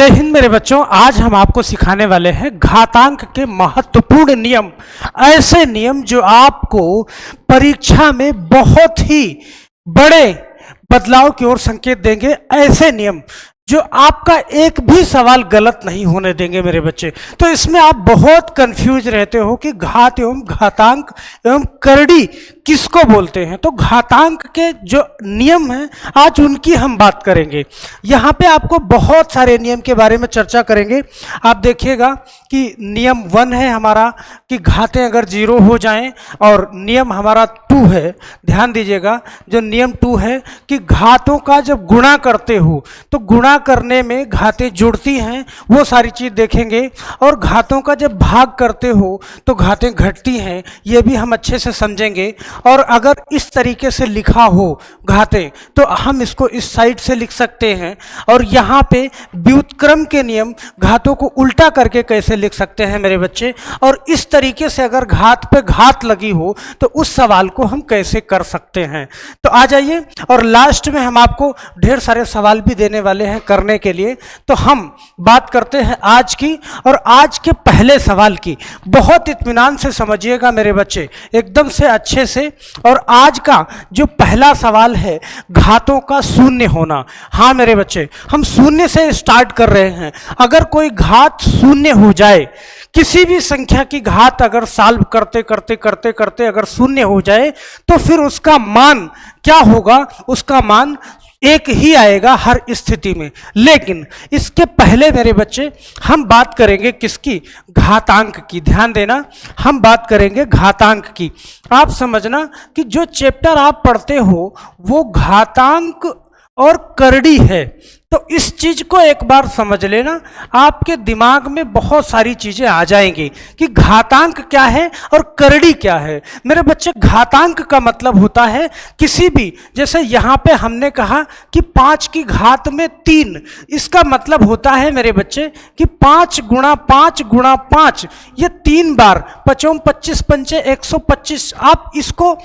जय हिंद मेरे बच्चों। आज हम आपको सिखाने वाले हैं घातांक के महत्वपूर्ण नियम, ऐसे नियम जो आपको परीक्षा में बहुत ही बड़े बदलाव की ओर संकेत देंगे, ऐसे नियम जो आपका एक भी सवाल गलत नहीं होने देंगे मेरे बच्चे। तो इसमें आप बहुत कंफ्यूज रहते हो कि घात एवं घातांक एवं करड़ी किसको बोलते हैं। तो घातांक के जो नियम हैं आज उनकी हम बात करेंगे। यहाँ पे आपको बहुत सारे नियम के बारे में चर्चा करेंगे। आप देखिएगा कि नियम 1 है हमारा कि घातें अगर 0 हो जाएं, और नियम हमारा 2 है, ध्यान दीजिएगा। जो नियम 2 है कि घातों का जब गुणा करते हो तो गुणा करने में घातें जुड़ती हैं, वो सारी चीज़ देखेंगे। और घातों का जब भाग करते हो तो घातें घटती हैं, ये भी हम अच्छे से समझेंगे। और अगर इस तरीके से लिखा हो घातें तो हम इसको इस साइड से लिख सकते हैं। और यहाँ पे व्युत्क्रम के नियम, घातों को उल्टा करके कैसे लिख सकते हैं मेरे बच्चे। और इस तरीके से अगर घात पे घात लगी हो तो उस सवाल को हम कैसे कर सकते हैं। तो आ जाइए, और लास्ट में हम आपको ढेर सारे सवाल भी देने वाले हैं करने के लिए। तो हम बात करते हैं आज की, और आज के पहले सवाल की। बहुत इत्मीनान से समझिएगा मेरे बच्चे, एकदम से अच्छे से। और आज का जो पहला सवाल है घातों का शून्य होना। हाँ मेरे बच्चे, हम शून्य से स्टार्ट कर रहे हैं। अगर कोई घात शून्य हो जाए, किसी भी संख्या की घात अगर सॉल्व करते करते करते करते अगर शून्य हो जाए तो फिर उसका मान क्या होगा? उसका मान एक ही आएगा हर स्थिति में। लेकिन इसके पहले मेरे बच्चे हम बात करेंगे किसकी? घातांक की। ध्यान देना, हम बात करेंगे घातांक की। आप समझना कि जो चैप्टर आप पढ़ते हो वो घातांक और करड़ी है। तो इस चीज को एक बार समझ लेना, आपके दिमाग में बहुत सारी चीजें आ जाएंगी कि घातांक क्या है और करड़ी क्या है। मेरे बच्चे, घातांक का मतलब होता है किसी भी, जैसे यहाँ पे हमने कहा कि 5 की घात में 3, इसका मतलब होता है मेरे बच्चे कि 5 गुणा 5 गुणा 5, ये 3 बार 5 25 पंचे 125। आप इसको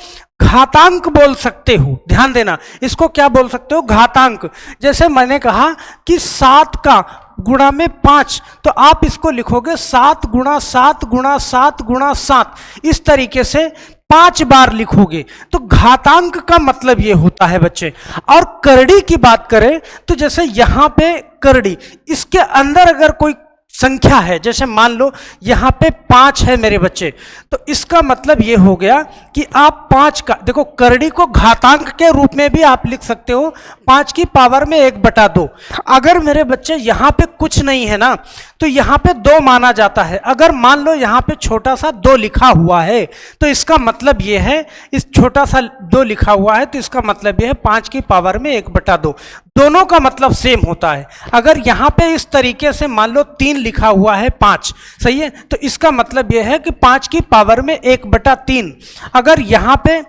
घातांक बोल सकते हो। ध्यान देना, इसको क्या बोल सकते हो? घातांक। जैसे मैंने कहा कि 7 का गुणा में 5, तो आप इसको लिखोगे 7 गुणा 7 गुणा 7 गुणा 7। इस तरीके से 5 बार लिखोगे। तो घातांक का मतलब ये होता है बच्चे। और करड़ी की बात करें तो जैसे यहाँ पे करड़ी, इसके अंदर अगर कोई संख्या है, जैसे मान लो यहाँ पे 5 है मेरे बच्चे, तो इसका मतलब ये हो गया कि आप 5 का, देखो करड़ी को घातांक के रूप में भी आप लिख सकते हो 5 की पावर में 1/2। अगर मेरे बच्चे यहाँ पे कुछ नहीं है ना, तो यहाँ पे 2 माना जाता है। अगर मान लो यहाँ पे छोटा सा 2 लिखा हुआ है तो इसका मतलब ये है, इस छोटा सा 2 लिखा हुआ है तो इसका मतलब ये है 5 की पावर में 1/2। दोनों का मतलब सेम होता है। अगर यहाँ पे इस तरीके से मान लो 3 लिखा हुआ है 5, सही है, तो इसका मतलब यह है कि 5 की पावर में 1/3। अगर यहाँ पे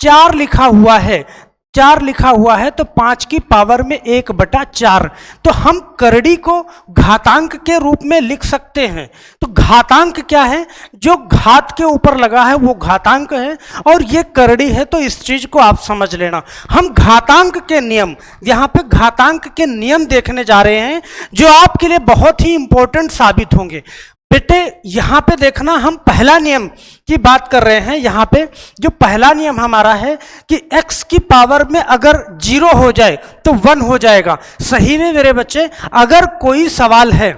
4 लिखा हुआ है, 4 लिखा हुआ है तो 5 की पावर में 1/4। तो हम करड़ी को घातांक के रूप में लिख सकते हैं। तो घातांक क्या है? जो घात के ऊपर लगा है वो घातांक है, और ये करड़ी है। तो इस चीज को आप समझ लेना। हम घातांक के नियम, यहाँ पे घातांक के नियम देखने जा रहे हैं जो आपके लिए बहुत ही इंपॉर्टेंट साबित होंगे। बेटे यहाँ पे देखना, हम पहला नियम की बात कर रहे हैं। यहाँ पे जो पहला नियम हमारा है कि x की पावर में अगर 0 हो जाए तो 1 हो जाएगा। सही में मेरे बच्चे, अगर कोई सवाल है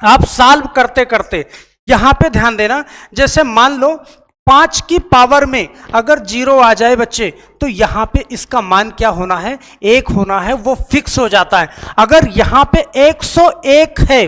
आप सॉल्व करते करते, यहाँ पे ध्यान देना, जैसे मान लो 5 की पावर में अगर 0 आ जाए बच्चे, तो यहाँ पे इसका मान क्या होना है? 1 होना है, वो फिक्स हो जाता है। अगर यहाँ पे 101 है,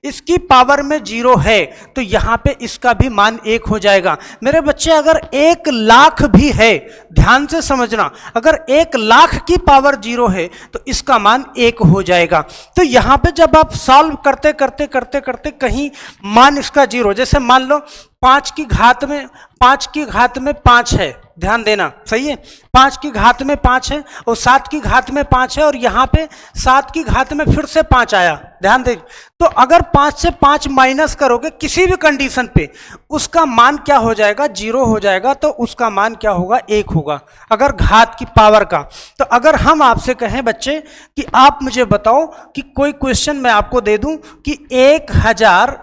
इसकी पावर में 0 है, तो यहाँ पे इसका भी मान 1 हो जाएगा। मेरे बच्चे, अगर 1 लाख भी है, ध्यान से समझना, अगर 1 लाख की पावर 0 है तो इसका मान 1 हो जाएगा। तो यहाँ पे जब आप सॉल्व करते करते करते करते कहीं मान इसका 0, जैसे मान लो 5 की घात में 5 है, ध्यान देना, सही है। 5 की घात में 5 है और 7 की घात में 5 है और यहाँ पे 7 की घात में फिर से 5 आया, ध्यान दे। तो अगर 5 से 5 माइनस करोगे किसी भी कंडीशन पे, उसका मान क्या हो जाएगा, 0 हो जाएगा। तो उसका मान क्या होगा, 1 होगा, अगर घात की पावर का। तो अगर हम आपसे कहें बच्चे कि आप मुझे बताओ कि कोई क्वेश्चन मैं आपको दे दूं कि 1001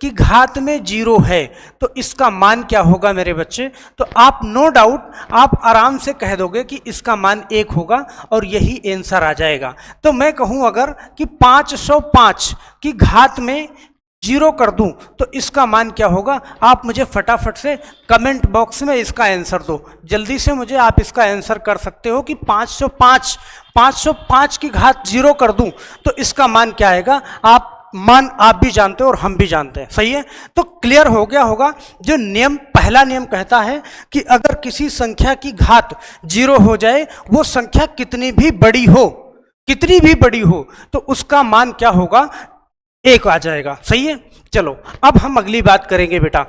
की घात में 0 है, तो इसका मान क्या होगा मेरे बच्चे। तो आप नो डाउट आप आराम से कह दोगे कि इसका मान 1 होगा और यही आंसर आ जाएगा। तो मैं कहूं अगर कि 505 की घात में 0 कर दूं तो इसका मान क्या होगा। आप मुझे फटाफट से कमेंट बॉक्स में इसका आंसर दो, जल्दी से मुझे आप इसका आंसर कर सकते हो कि 505 की घात 0 कर दूं तो इसका मान क्या आएगा। मान आप भी जानते हो और हम भी जानते हैं, सही है। तो क्लियर हो गया होगा। जो नियम, पहला नियम कहता है कि अगर किसी संख्या की घात 0 हो जाए, वो संख्या कितनी भी बड़ी हो तो उसका मान क्या होगा, 1 आ जाएगा, सही है। चलो अब हम अगली बात करेंगे बेटा,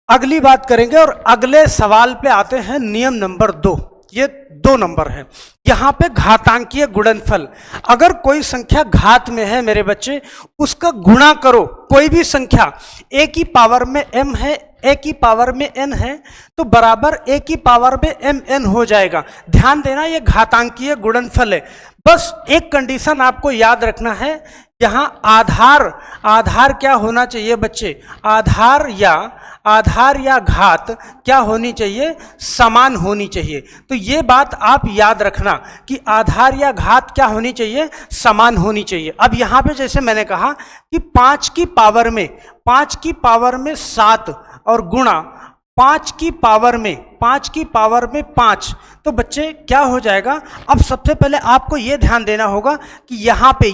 अगली बात करेंगे और अगले सवाल पे आते हैं। नियम नंबर 2, ये 2 नंबर है। यहां पे घातांकीय गुणनफल, अगर कोई संख्या घात में है मेरे बच्चे, उसका गुणा करो। कोई भी संख्या a की पावर में m है, a की पावर में n है, तो बराबर a की पावर में mn हो जाएगा। ध्यान देना, ये घातांकीय गुणनफल है। बस एक कंडीशन आपको याद रखना है, यहां आधार क्या होना चाहिए बच्चे, आधार या घात क्या होनी चाहिए, समान होनी चाहिए। तो ये बात आप याद रखना कि आधार या घात क्या होनी चाहिए, समान होनी चाहिए। अब यहाँ पे जैसे मैंने कहा कि 5 की पावर में 7 और गुणा 5 की पावर में 5, तो बच्चे क्या हो जाएगा। अब सबसे पहले आपको ये ध्यान देना होगा कि यहाँ पे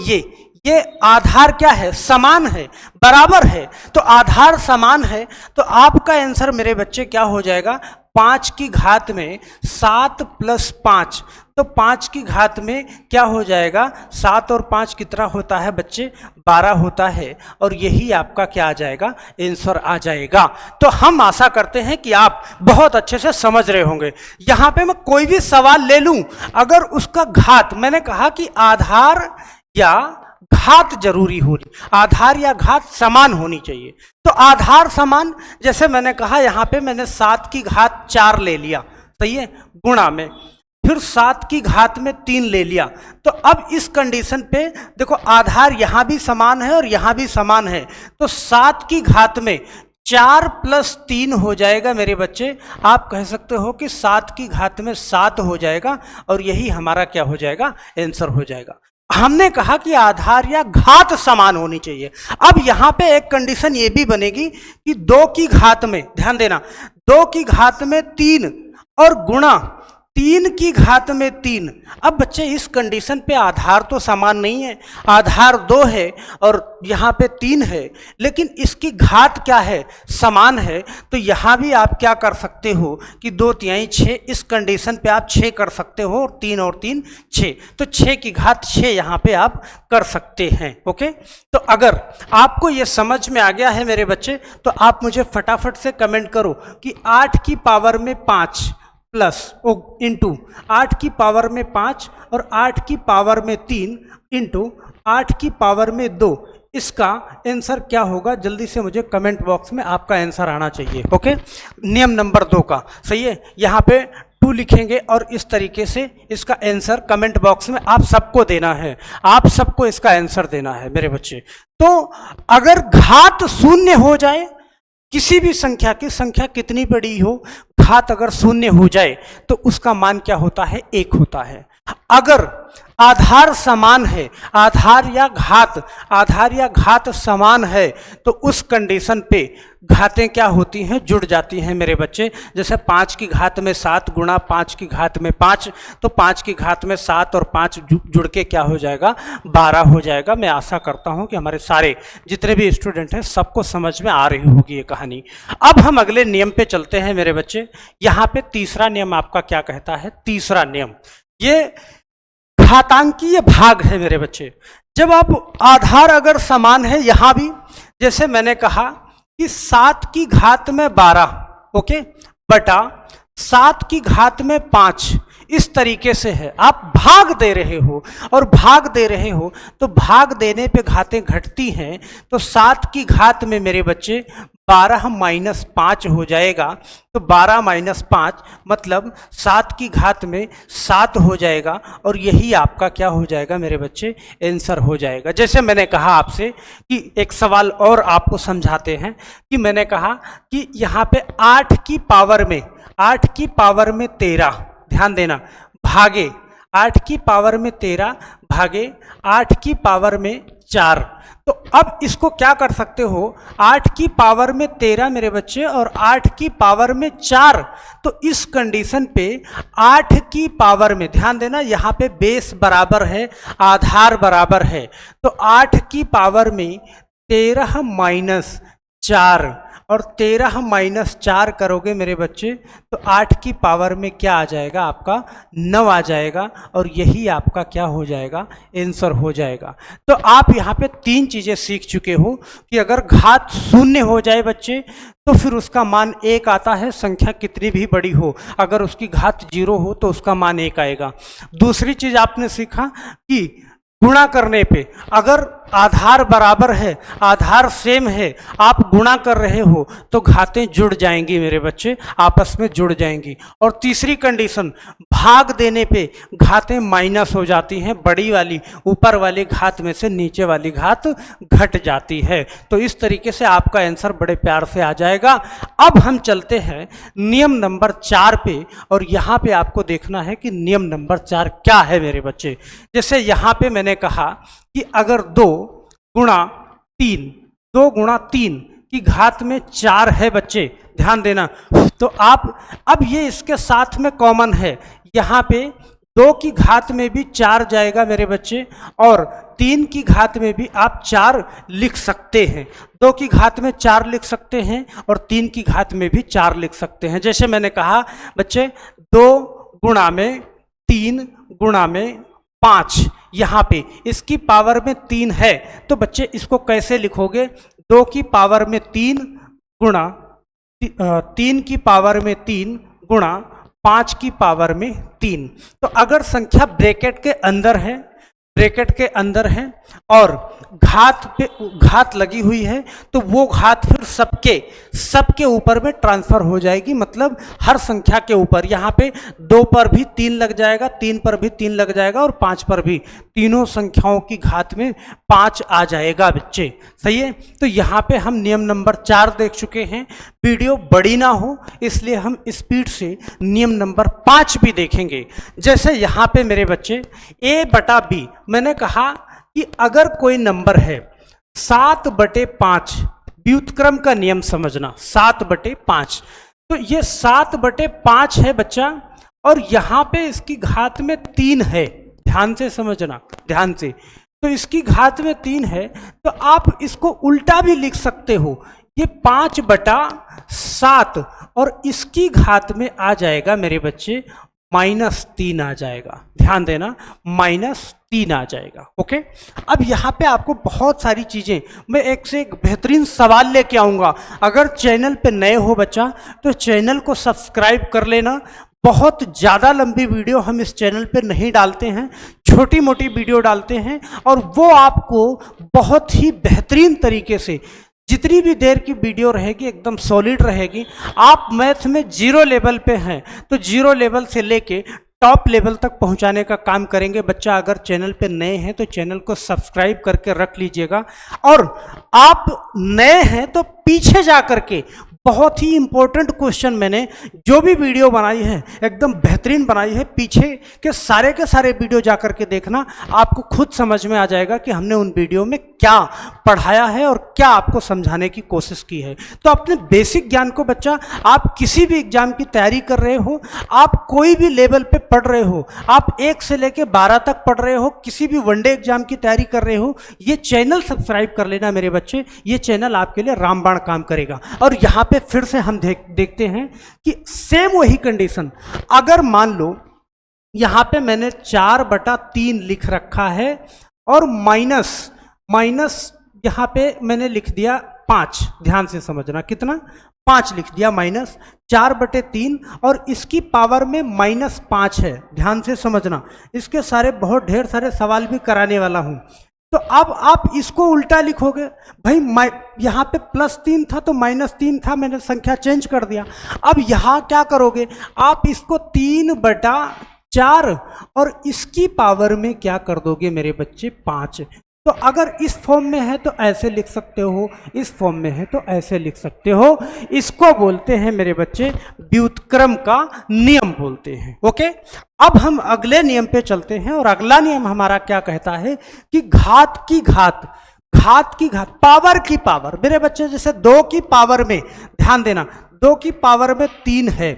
ये आधार क्या है, समान है, बराबर है। तो आधार समान है तो आपका आंसर मेरे बच्चे क्या हो जाएगा, 5 की घात में 7 + 5, तो 5 की घात में क्या हो जाएगा, 7 और 5 कितना होता है बच्चे, 12 होता है। और यही आपका क्या आ जाएगा, आंसर आ जाएगा। तो हम आशा करते हैं कि आप बहुत अच्छे से समझ रहे होंगे। यहाँ पे मैं कोई भी सवाल ले लूँ, अगर उसका घात, मैंने कहा कि आधार या घात जरूरी होनी, आधार या घात समान होनी चाहिए। तो आधार समान, जैसे मैंने कहा यहाँ पे मैंने 7 की घात 4 ले लिया, सही है, गुणा में फिर 7 की घात में 3 ले लिया। तो अब इस कंडीशन पे देखो, आधार यहाँ भी समान है और यहाँ भी समान है, तो 7 की घात में 4 + 3 हो जाएगा मेरे बच्चे। आप कह सकते हो कि 7 की घात में 7 हो जाएगा और यही हमारा क्या हो जाएगा, आंसर हो जाएगा। हमने कहा कि आधार या घात समान होनी चाहिए। अब यहां पे एक कंडीशन ये भी बनेगी कि 2 की घात में, ध्यान देना, 2 की घात में 3 और गुणा 3 की घात में 3। अब बच्चे इस कंडीशन पे आधार तो समान नहीं है, आधार 2 है और यहाँ पे 3 है, लेकिन इसकी घात क्या है, समान है। तो यहाँ भी आप क्या कर सकते हो कि 2 तिहाई 6, इस कंडीशन पे आप 6 कर सकते हो, और 3 6, तो 6 की घात 6 यहाँ पे आप कर सकते हैं। ओके, तो अगर आपको ये समझ में आ गया है मेरे बच्चे, तो आप मुझे फटाफट से कमेंट करो कि 8 की पावर में 5 प्लस इंटू 8 की पावर में 5 और 8 की पावर में 3 इंटू 8 की पावर में 2, इसका आंसर क्या होगा, जल्दी से मुझे कमेंट बॉक्स में आपका आंसर आना चाहिए। ओके, नियम नंबर 2 का, सही है, यहाँ पे 2 लिखेंगे और इस तरीके से इसका आंसर कमेंट बॉक्स में आप सबको देना है, आप सबको इसका आंसर देना है मेरे बच्चे। तो अगर घात 0 हो जाए, किसी भी संख्या की, संख्या कितनी बड़ी हो, घात अगर 0 हो जाए तो उसका मान क्या होता है, 1 होता है। अगर आधार समान है, आधार या घात समान है, तो उस कंडीशन पे घातें क्या होती हैं, जुड़ जाती हैं मेरे बच्चे। जैसे 5 की घात में 7 गुणा 5 की घात में 5, तो 5 की घात में 7 और 5 जुड़ के क्या हो जाएगा, 12 हो जाएगा। मैं आशा करता हूं कि हमारे सारे जितने भी स्टूडेंट हैं सबको समझ में आ रही होगी ये कहानी। अब हम अगले नियम पे चलते हैं मेरे बच्चे। यहाँ पे तीसरा नियम आपका क्या कहता है, तीसरा नियम ये घातांकीय भाग है मेरे बच्चे। जब आप आधार अगर समान है, यहां भी जैसे मैंने कहा कि 7 की घात में 12 ओके, बटा 7 की घात में 5, इस तरीके से है। आप भाग दे रहे हो और भाग दे रहे हो तो भाग देने पे घातें घटती हैं, तो 7 की घात में मेरे बच्चे 12 माइनस 5 हो जाएगा। तो 12 माइनस 5 मतलब 7 की घात में 7 हो जाएगा, और यही आपका क्या हो जाएगा मेरे बच्चे, आंसर हो जाएगा। जैसे मैंने कहा आपसे कि एक सवाल और आपको समझाते हैं कि मैंने कहा कि यहाँ पे 8 की पावर में 13, ध्यान देना, भागे 8 की पावर में 13 भागे 8 की पावर में 4। तो अब इसको क्या कर सकते हो, 8 की पावर में 13 मेरे बच्चे और 8 की पावर में 4, तो इस कंडीशन पे 8 की पावर में, ध्यान देना यहाँ पे बेस बराबर है, आधार बराबर है, तो 8 की पावर में 13 माइनस 4 और 13 माइनस 4 करोगे मेरे बच्चे तो 8 की पावर में क्या आ जाएगा, आपका 9 आ जाएगा, और यही आपका क्या हो जाएगा, आंसर हो जाएगा। तो आप यहाँ पे 3 चीज़ें सीख चुके हो कि अगर घात 0 हो जाए बच्चे तो फिर उसका मान 1 आता है, संख्या कितनी भी बड़ी हो। अगर उसकी घात 0 हो तो उसका मान 1 आएगा। दूसरी चीज़ आपने सीखा कि गुणा करने पे अगर आधार बराबर है, आधार सेम है, आप गुणा कर रहे हो तो घातें जुड़ जाएंगी मेरे बच्चे, आपस में जुड़ जाएंगी। और तीसरी कंडीशन, भाग देने पे घातें माइनस हो जाती हैं, बड़ी वाली ऊपर वाली घात में से नीचे वाली घात घट जाती है। तो इस तरीके से आपका आंसर बड़े प्यार से आ जाएगा। अब हम चलते हैं नियम नंबर 4 पे, और यहाँ पे आपको देखना है कि नियम नंबर 4 क्या है मेरे बच्चे। जैसे यहाँ पे मैंने कहा कि अगर 2 गुणा 3 की घात में 4 है बच्चे, ध्यान देना, तो आप अब ये इसके साथ में कॉमन है, यहाँ पे 2 की घात में भी 4 जाएगा मेरे बच्चे, और 3 की घात में भी आप 4 लिख सकते हैं। 2 की घात में 4 लिख सकते हैं और 3 की घात में भी 4 लिख सकते हैं। जैसे मैंने कहा बच्चे 2 गुणा में 3 गुणा में 5, यहाँ पे इसकी पावर में 3 है, तो बच्चे इसको कैसे लिखोगे, 2 की पावर में 3 गुणा 3 की पावर में 3 गुणा 5 की पावर में 3। तो अगर संख्या ब्रैकेट के अंदर है और घात लगी हुई है तो वो घात फिर सबके ऊपर में ट्रांसफर हो जाएगी, मतलब हर संख्या के ऊपर। यहाँ पे 2 पर भी 3 लग जाएगा, 3 पर भी 3 लग जाएगा और 5 पर भी, तीनों संख्याओं की घात में 5 आ जाएगा बच्चे, सही है। तो यहाँ पे हम नियम नंबर 4 देख चुके हैं। वीडियो बड़ी ना हो इसलिए हम स्पीड से नियम नंबर 5 भी देखेंगे। जैसे यहाँ पे मेरे बच्चे a बटा b, मैंने कहा कि अगर कोई नंबर है 7/5, व्युत्क्रम का नियम समझना, 7/5, तो ये 7/5 है बच्चा, और यहाँ पे इसकी घात में 3 है, ध्यान से समझना, ध्यान से। तो इसकी घात में 3 है तो आप इसको उल्टा भी लिख सकते हो, ये 5/7 और इसकी घात में आ जाएगा मेरे बच्चे -3 आ जाएगा, ध्यान देना, -3 आ जाएगा। ओके, अब यहाँ पे आपको बहुत सारी चीज़ें, मैं एक से एक बेहतरीन सवाल लेके आऊँगा। अगर चैनल पे नए हो बच्चा तो चैनल को सब्सक्राइब कर लेना। बहुत ज़्यादा लंबी वीडियो हम इस चैनल पे नहीं डालते हैं, छोटी मोटी वीडियो डालते हैं, और वो आपको बहुत ही बेहतरीन तरीके से, जितनी भी देर की वीडियो रहेगी एकदम सॉलिड रहेगी। आप मैथ में 0 लेवल पे हैं तो 0 लेवल से लेके टॉप लेवल तक पहुंचाने का काम करेंगे बच्चा। अगर चैनल पे नए हैं तो चैनल को सब्सक्राइब करके रख लीजिएगा, और आप नए हैं तो पीछे जा करके बहुत ही इंपॉर्टेंट क्वेश्चन मैंने जो भी वीडियो बनाई है एकदम बेहतरीन बनाई है, पीछे के सारे वीडियो जा करके देखना, आपको खुद समझ में आ जाएगा कि हमने उन वीडियो में क्या पढ़ाया है और क्या आपको समझाने की कोशिश की है। तो अपने बेसिक ज्ञान को बच्चा, आप किसी भी एग्जाम की तैयारी कर रहे हो, आप कोई भी लेवल पे पढ़ रहे हो, आप 1 से लेके 12 तक पढ़ रहे हो, किसी भी वनडे एग्जाम की तैयारी कर रहे हो, ये चैनल सब्सक्राइब कर लेना मेरे बच्चे, ये चैनल आपके लिए रामबाण काम करेगा। और यहाँ पे फिर से हम देखते हैं कि सेम वही कंडीशन, अगर मान लो यहाँ पे मैंने 4/3 लिख रखा है और माइनस यहाँ पे मैंने लिख दिया 5, ध्यान से समझना, कितना 5 लिख दिया माइनस 4/3 और इसकी पावर में -5 है। ध्यान से समझना, इसके सारे बहुत ढेर सारे सवाल भी कराने वाला हूं। तो अब आप इसको उल्टा लिखोगे भाई, यहाँ पे +3 था तो -3 था, मैंने संख्या चेंज कर दिया। अब यहाँ क्या करोगे, आप इसको 3/4 और इसकी पावर में क्या कर दोगे मेरे बच्चे 5। तो अगर इस फॉर्म में है तो ऐसे लिख सकते हो, इस फॉर्म में है तो ऐसे लिख सकते हो। इसको बोलते हैं मेरे बच्चे व्युत्क्रम का नियम बोलते हैं। ओके, अब हम अगले नियम पे चलते हैं और अगला नियम हमारा क्या कहता है कि घात की घात, पावर की पावर। मेरे बच्चे जैसे 2 की पावर में, ध्यान देना, 2 की पावर में 3 है,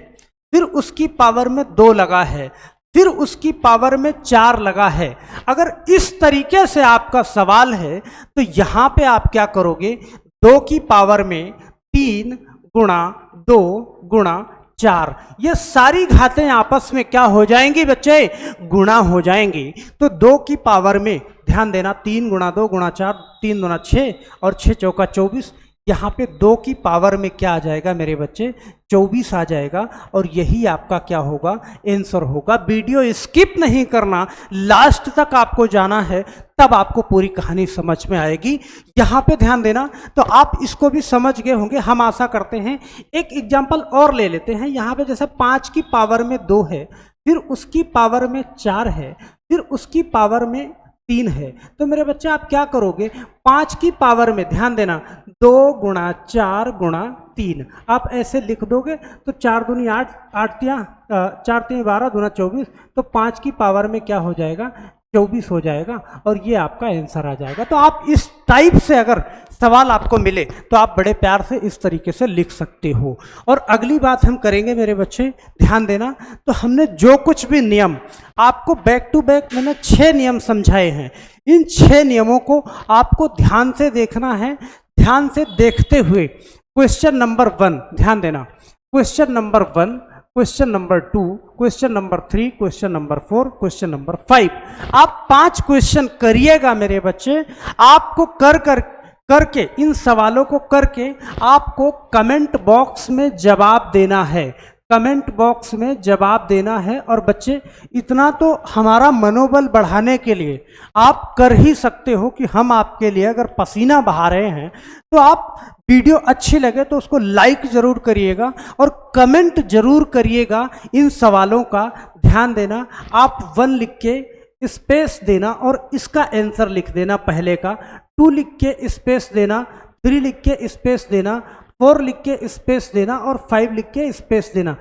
फिर उसकी पावर में 2 लगा है, फिर उसकी पावर में 4 लगा है। अगर इस तरीके से आपका सवाल है तो यहां पे आप क्या करोगे, 2 की पावर में 3 गुणा 2 गुणा 4, ये सारी घातें आपस में क्या हो जाएंगी बच्चे, गुणा हो जाएंगी। तो 2 की पावर में ध्यान देना 3 गुणा 2 गुणा 4, 3 गुणा 6 और 6 चौका 24। यहाँ पे 2 की पावर में क्या आ जाएगा मेरे बच्चे, 24 आ जाएगा। और यही आपका क्या होगा, आंसर होगा। वीडियो स्किप नहीं करना, लास्ट तक आपको जाना है, तब आपको पूरी कहानी समझ में आएगी। यहाँ पे ध्यान देना, तो आप इसको भी समझ गए होंगे, हम आशा करते हैं। एक एग्जाम्पल और ले लेते हैं। यहाँ पे जैसे 5 की पावर में 2 है, फिर उसकी पावर में 4 है, फिर उसकी पावर में 3 है। तो मेरे बच्चे आप क्या करोगे, 5 की पावर में ध्यान देना 2 गुणा 4 गुणा 3 आप ऐसे लिख दोगे तो 4 दूनी 8, 4 3 12 दूना 24। तो 5 की पावर में क्या हो जाएगा, 24 हो जाएगा और ये आपका आंसर आ जाएगा। तो आप इस टाइप से अगर सवाल आपको मिले तो आप बड़े प्यार से इस तरीके से लिख सकते हो। और अगली बात हम करेंगे मेरे बच्चे, ध्यान देना, तो हमने जो कुछ भी नियम आपको बैक टू बैक मैंने 6 नियम समझाए हैं, इन 6 नियमों को आपको ध्यान से देखना है। ध्यान से देखते हुए क्वेश्चन नंबर 1 ध्यान देना, question number 1, question number 2, question number 3, question number 4, question number 5, आप 5 क्वेश्चन करिएगा मेरे बच्चे। आपको करके इन सवालों को करके आपको कमेंट बॉक्स में जवाब देना है, कमेंट बॉक्स में जवाब देना है। और बच्चे इतना तो हमारा मनोबल बढ़ाने के लिए आप कर ही सकते हो कि हम आपके लिए अगर पसीना बहा रहे हैं तो आप वीडियो अच्छी लगे तो उसको लाइक जरूर करिएगा और कमेंट जरूर करिएगा इन सवालों का। ध्यान देना, आप 1 लिख के स्पेस देना और इसका आंसर लिख देना पहले का, 2 लिख के स्पेस देना, 3 लिख के स्पेस देना, 4 लिख के स्पेस देना और 5 लिख के स्पेस देना।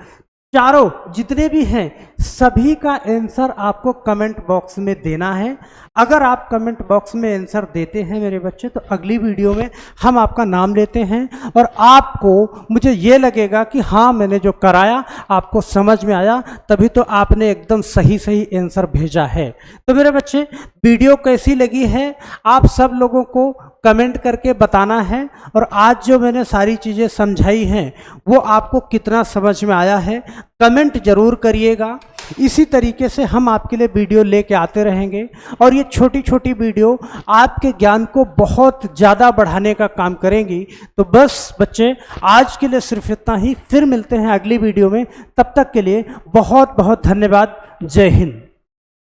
चारों जितने भी हैं सभी का आंसर आपको कमेंट बॉक्स में देना है। अगर आप कमेंट बॉक्स में आंसर देते हैं मेरे बच्चे तो अगली वीडियो में हम आपका नाम लेते हैं और आपको मुझे ये लगेगा कि हाँ मैंने जो कराया आपको समझ में आया, तभी तो आपने एकदम सही आंसर भेजा है। तो मेरे बच्चे वीडियो कैसी लगी है आप सब लोगों को कमेंट करके बताना है। और आज जो मैंने सारी चीज़ें समझाई हैं वो आपको कितना समझ में आया है कमेंट जरूर करिएगा। इसी तरीके से हम आपके लिए वीडियो लेके आते रहेंगे और ये छोटी छोटी वीडियो आपके ज्ञान को बहुत ज़्यादा बढ़ाने का काम करेंगी। तो बस बच्चे आज के लिए सिर्फ इतना ही, फिर मिलते हैं अगली वीडियो में। तब तक के लिए बहुत बहुत धन्यवाद। जय हिंद।